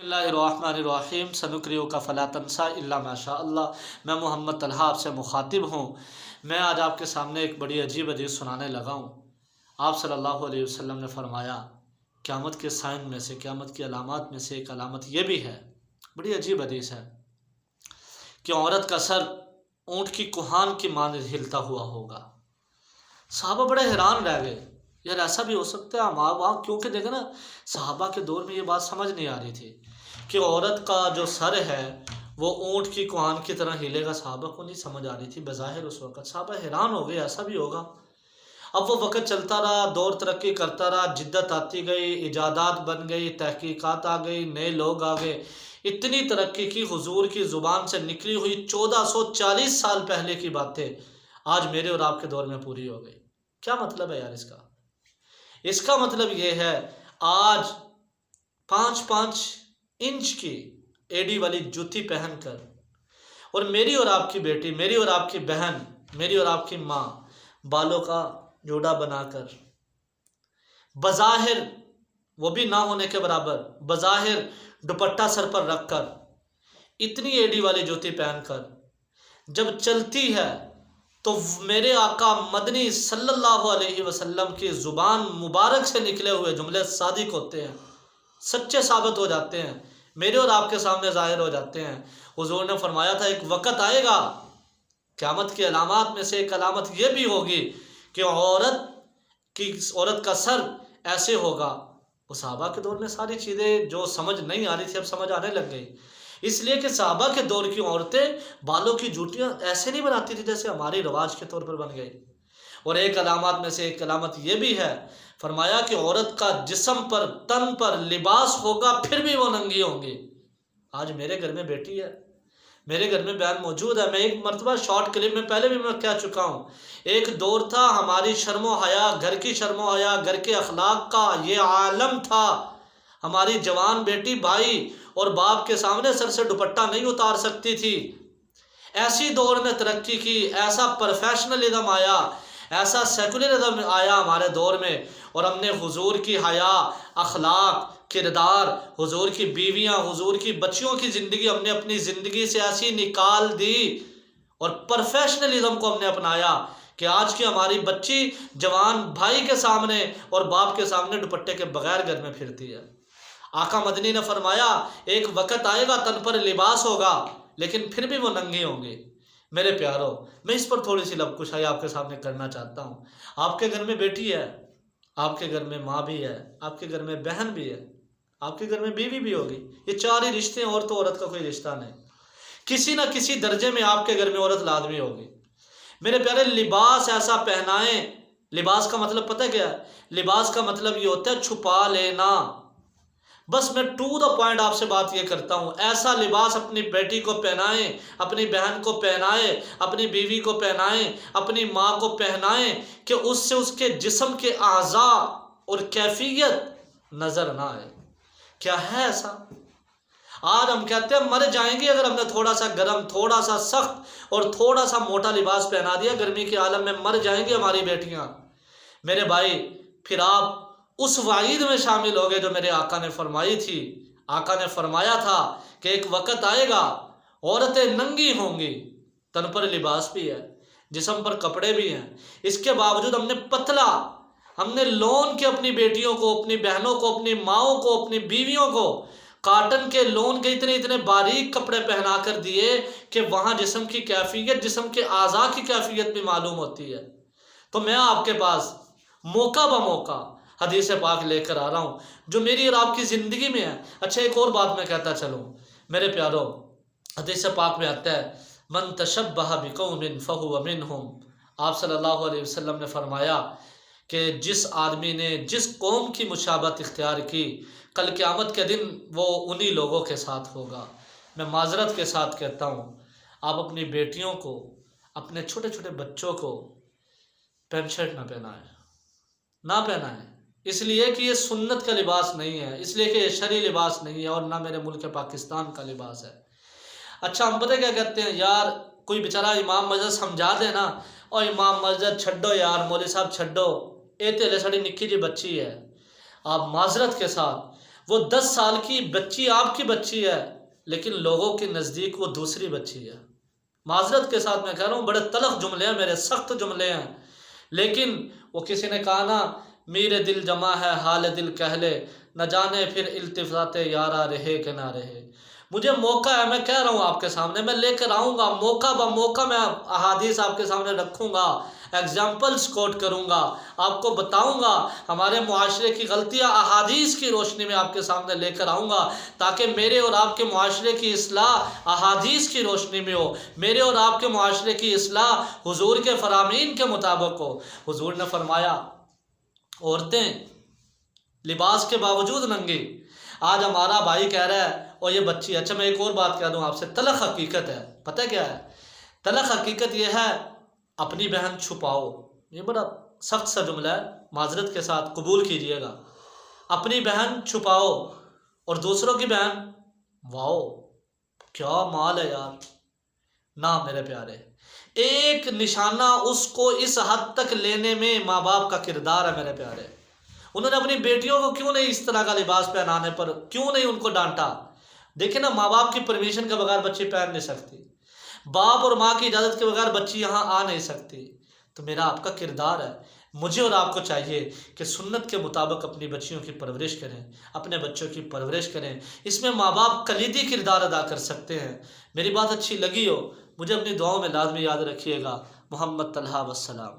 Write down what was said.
اللہ الرحمن الرحیم سنکریو کا فلا تنسا الا ما شاء اللہ۔ میں محمد طلحہ آپ سے مخاطب ہوں۔ میں آج آپ کے سامنے ایک بڑی عجیب حدیث سنانے لگا ہوں۔ آپ صلی اللہ علیہ وسلم نے فرمایا قیامت کے سائن میں سے، قیامت کی علامات میں سے ایک علامت یہ بھی ہے، بڑی عجیب حدیث ہے، کہ عورت کا سر اونٹ کی کوہان کی مانند ہلتا ہوا ہوگا۔ صحابہ بڑے حیران رہ گئے، یار ایسا بھی ہو سکتا ہے؟ وہاں کیونکہ دیکھیں نا، صحابہ کے دور میں یہ بات سمجھ نہیں آ رہی تھی کہ عورت کا جو سر ہے وہ اونٹ کی کوہان کی طرح ہلے گا۔ صحابہ کو نہیں سمجھ آ رہی تھی بظاہر اس وقت۔ صحابہ حیران ہو گئے، ایسا بھی ہوگا؟ اب وہ وقت چلتا رہا، دور ترقی کرتا رہا، جدت آتی گئی، ایجادات بن گئی، تحقیقات آ گئی، نئے لوگ آ گئے، اتنی ترقی کی حضور کی زبان سے نکلی ہوئی 1440 سال پہلے کی باتیں آج میرے اور آپ کے دور میں پوری ہو گئی۔ کیا مطلب ہے یار اس کا؟ اس کا مطلب یہ ہے، آج 5-5 انچ کی ایڈی والی جوتی پہن کر، اور میری اور آپ کی بیٹی، میری اور آپ کی بہن، میری اور آپ کی ماں بالوں کا جوڑا بنا کر، بظاہر وہ بھی نہ ہونے کے برابر، بظاہر دوپٹہ سر پر رکھ کر، اتنی ایڈی والی جوتی پہن کر جب چلتی ہے تو میرے آقا مدنی صلی اللہ علیہ وسلم کی زبان مبارک سے نکلے ہوئے جملے صادق ہوتے ہیں، سچے ثابت ہو جاتے ہیں، میرے اور آپ کے سامنے ظاہر ہو جاتے ہیں۔ حضور نے فرمایا تھا ایک وقت آئے گا، قیامت کی علامات میں سے ایک علامت یہ بھی ہوگی کہ عورت کا سر ایسے ہوگا۔ وہ صحابہ کے دور میں ساری چیزیں جو سمجھ نہیں آ رہی تھی اب سمجھ آنے لگ گئی، اس لیے کہ صحابہ کے دور کی عورتیں بالوں کی جوٹیاں ایسے نہیں بناتی تھی جیسے ہماری رواج کے طور پر بن گئی۔ اور ایک علامات میں سے ایک علامت یہ بھی ہے، فرمایا کہ عورت کا جسم پر، تن پر لباس ہوگا پھر بھی وہ ننگی ہوں گی۔ آج میرے گھر میں بیٹی ہے، میرے گھر میں بہن موجود ہے، میں ایک مرتبہ شارٹ کلپ میں پہلے بھی میں کہہ چکا ہوں، ایک دور تھا ہماری شرم و حیا، گھر کی شرم و حیا، گھر کے اخلاق کا یہ عالم تھا۔ ہماری جوان بیٹی بھائی اور باپ کے سامنے سر سے دوپٹہ نہیں اتار سکتی تھی۔ ایسی دور نے ترقی کی، ایسا پروفیشنلزم آیا، ایسا سیکولرزم آیا ہمارے دور میں، اور ہم نے حضور کی حیا، اخلاق، کردار، حضور کی بیویاں، حضور کی بچیوں کی زندگی ہم نے اپنی زندگی سے ایسی نکال دی، اور پروفیشنلزم کو ہم نے اپنایا کہ آج کی ہماری بچی جوان بھائی کے سامنے اور باپ کے سامنے دوپٹے کے بغیر گھر میں پھرتی ہے۔ آقا مدنی نے فرمایا ایک وقت آئے گا تن پر لباس ہوگا لیکن پھر بھی وہ ننگے ہوں گے۔ میرے پیارو، میں اس پر تھوڑی سی لب کشائی آپ کے سامنے کرنا چاہتا ہوں۔ آپ کے گھر میں بیٹی ہے، آپ کے گھر میں ماں بھی ہے، آپ کے گھر میں بہن بھی ہے، آپ کے گھر میں بیوی بھی ہوگی، یہ چار ہی رشتے ہیں، اور تو عورت کا کوئی رشتہ نہیں۔ کسی نہ کسی درجے میں آپ کے گھر میں عورت لازمی ہوگی۔ میرے پیارے، لباس ایسا پہنائیں، لباس کا مطلب پتہ کیا ہے؟ لباس کا مطلب یہ ہوتا ہے چھپا لینا۔ بس میں ٹو دا پوائنٹ آپ سے بات یہ کرتا ہوں، ایسا لباس اپنی بیٹی کو پہنائیں، اپنی بہن کو پہنائیں، اپنی بیوی کو پہنائیں، اپنی ماں کو پہنائیں کہ اس سے اس کے جسم کے اعضاء اور کیفیت نظر نہ آئے۔ کیا ہے ایسا؟ آج ہم کہتے ہیں مر جائیں گے اگر ہم نے تھوڑا سا گرم، تھوڑا سا سخت اور تھوڑا سا موٹا لباس پہنا دیا، گرمی کے عالم میں مر جائیں گے ہماری بیٹیاں۔ میرے بھائی، پھر آپ اس وعید میں شامل ہو گئے جو میرے آقا نے فرمائی تھی۔ آقا نے فرمایا تھا کہ ایک وقت آئے گا عورتیں ننگی ہوں گی، تن پر لباس بھی ہے، جسم پر کپڑے بھی ہیں، اس کے باوجود ہم نے پتلا، ہم نے لون کے اپنی بیٹیوں کو، اپنی بہنوں کو، اپنی ماؤں کو، اپنی بیویوں کو کاٹن کے لون کے اتنے باریک کپڑے پہنا کر دیے کہ وہاں جسم کی کیفیت، جسم کے اعضاء کی کیفیت بھی معلوم ہوتی ہے۔ تو میں آپ کے پاس موقع بموقع حدیث پاک لے کر آ رہا ہوں جو میری اور آپ کی زندگی میں ہے۔ اچھا، ایک اور بات میں کہتا چلوں میرے پیارو، حدیث پاک میں آتا ہے من تشبہ بقوم فہو منہم۔ آپ صلی اللہ علیہ وسلم نے فرمایا کہ جس آدمی نے جس قوم کی مشابہت اختیار کی، کل قیامت کے دن وہ انہی لوگوں کے ساتھ ہوگا۔ میں معذرت کے ساتھ کہتا ہوں، آپ اپنی بیٹیوں کو، اپنے چھوٹے چھوٹے بچوں کو پینٹ شرٹ نہ پہنائیں، اس لیے کہ یہ سنت کا لباس نہیں ہے، اس لیے کہ یہ شرعی لباس نہیں ہے، اور نہ میرے ملک پاکستان کا لباس ہے۔ اچھا، ہم پتہ کیا کہتے ہیں یار، کوئی بیچارہ امام مسجد سمجھا دے نا، اور امام مسجد چھڈو یار، مولوی صاحب چھڈو، اے تیلے ساڑی نکی جی بچی ہے۔ آپ معذرت کے ساتھ وہ 10 سال کی بچی آپ کی بچی ہے، لیکن لوگوں کے نزدیک وہ دوسری بچی ہے۔ معذرت کے ساتھ میں کہہ رہا ہوں، بڑے تلخ جملے ہیں میرے، سخت جملے ہیں، لیکن وہ کسی نے کہا نا، میرے دل جمع ہے حال دل کہہ لے، نہ جانے پھر التفات یارا رہے کہ نہ رہے۔ مجھے موقع ہے، میں کہہ رہا ہوں آپ کے سامنے، میں لے کر آؤں گا موقع با موقع، میں احادیث آپ کے سامنے رکھوں گا، ایگزامپلز کوٹ کروں گا، آپ کو بتاؤں گا ہمارے معاشرے کی غلطیاں، احادیث کی روشنی میں آپ کے سامنے لے کر آؤں گا، تاکہ میرے اور آپ کے معاشرے کی اصلاح احادیث کی روشنی میں ہو، میرے اور آپ کے معاشرے کی اصلاح حضور کے فرامین کے مطابق ہو۔ حضور نے فرمایا عورتیں لباس کے باوجود ننگی۔ آج ہمارا بھائی کہہ رہا ہے اور یہ بچی ہے۔ اچھا میں ایک اور بات کہہ دوں آپ سے، تلخ حقیقت ہے، پتہ کیا ہے؟ تلخ حقیقت یہ ہے، اپنی بہن چھپاؤ، یہ بڑا سخت سا جملہ ہے، معذرت کے ساتھ قبول کیجئے گا۔ اپنی بہن چھپاؤ اور دوسروں کی بہن، واؤ کیا مال ہے یار۔ نہ میرے پیارے، ایک نشانہ اس کو اس حد تک لینے میں ماں باپ کا کردار ہے میرے پیارے۔ انہوں نے اپنی بیٹیوں کو کیوں نہیں اس طرح کا لباس پہنانے پر کیوں نہیں ان کو ڈانٹا؟ دیکھیں نا، ماں باپ کی پرمیشن کے بغیر بچی پہن نہیں سکتی، باپ اور ماں کی اجازت کے بغیر بچی یہاں آ نہیں سکتی۔ تو میرا آپ کا کردار ہے، مجھے اور آپ کو چاہیے کہ سنت کے مطابق اپنی بچیوں کی پرورش کریں، اپنے بچوں کی پرورش کریں۔ اس میں ماں باپ کلیدی کردار ادا کر سکتے ہیں۔ میری بات اچھی لگی ہو، مجھے اپنی دعاؤں میں لازمی یاد رکھیے گا۔ محمد طلحہ والسلام۔